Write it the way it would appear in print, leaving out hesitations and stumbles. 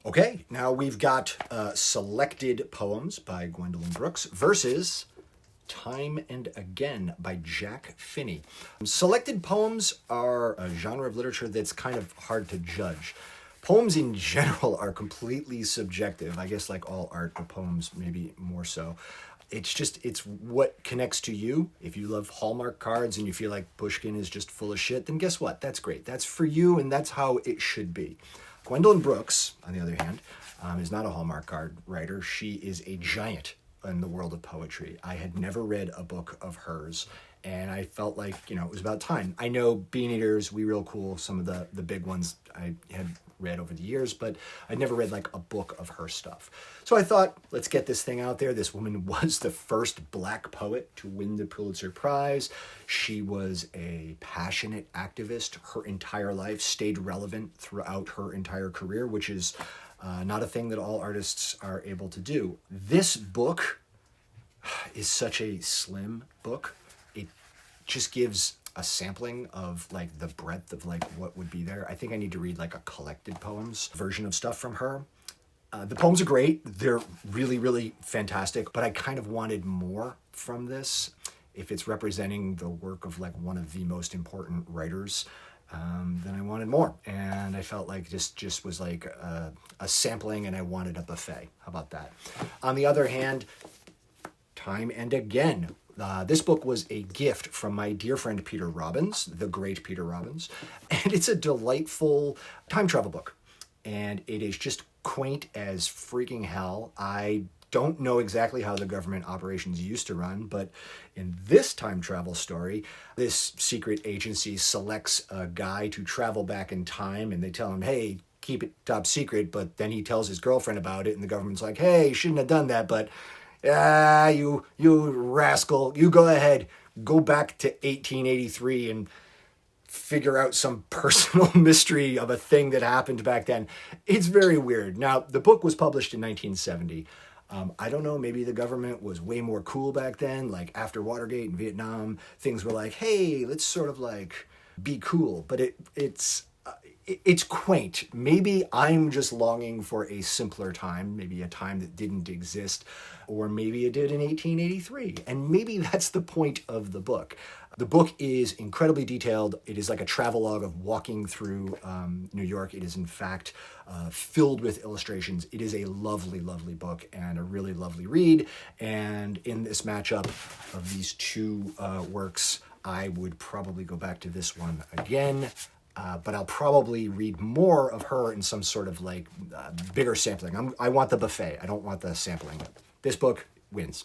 Okay, now we've got Selected Poems by Gwendolyn Brooks versus Time and Again by Jack Finney. Selected poems are a genre of literature that's kind of hard to judge. Poems in general are completely subjective. I guess like all art, but poems maybe more so. It's what connects to you. If you love Hallmark cards and you feel like Pushkin is just full of shit, then guess what? That's great. That's for you, and that's how it should be. Gwendolyn Brooks, on the other hand, is not a Hallmark card writer. She is a giant in the world of poetry. I had never read a book of hers, and I felt like, it was about time. I know Bean Eaters, We Real Cool, some of the big ones I had read over the years, but I'd never read like a book of her stuff. So I thought, let's get this thing out there. This woman was the first Black poet to win the Pulitzer Prize. She was a passionate activist her entire life, stayed relevant throughout her entire career, which is not a thing that all artists are able to do. This book is such a slim book. It just gives a sampling of like the breadth of like what would be there. I think I need to read like a collected poems version of stuff from her. The poems are great. They're really, really fantastic, but I kind of wanted more from this. If it's representing the work of like one of the most important writers, then I wanted more. And I felt like this just was like a sampling, and I wanted a buffet. How about that? On the other hand, Time and Again. This book was a gift from my dear friend Peter Robbins, the great Peter Robbins, and it's a delightful time travel book. And it is just quaint as freaking hell. I don't know exactly how the government operations used to run, but in this time travel story, this secret agency selects a guy to travel back in time, and they tell him, hey, keep it top secret, but then he tells his girlfriend about it, and the government's like, hey, you shouldn't have done that, but you rascal, you go ahead, go back to 1883 and figure out some personal mystery of a thing that happened back then. It's very weird. Now, the book was published in 1970. I don't know, maybe the government was way more cool back then, like after Watergate and Vietnam, things were like, hey, let's sort of like be cool. But it's quaint. Maybe I'm just longing for a simpler time, maybe a time that didn't exist, or maybe it did in 1883. And maybe that's the point of the book. The book is incredibly detailed. It is like a travelogue of walking through New York. It is, in fact, filled with illustrations. It is a lovely, lovely book and a really lovely read. And in this matchup of these two works, I would probably go back to this one again. But I'll probably read more of her in some sort of like bigger sampling. I want the buffet. I don't want the sampling. This book wins.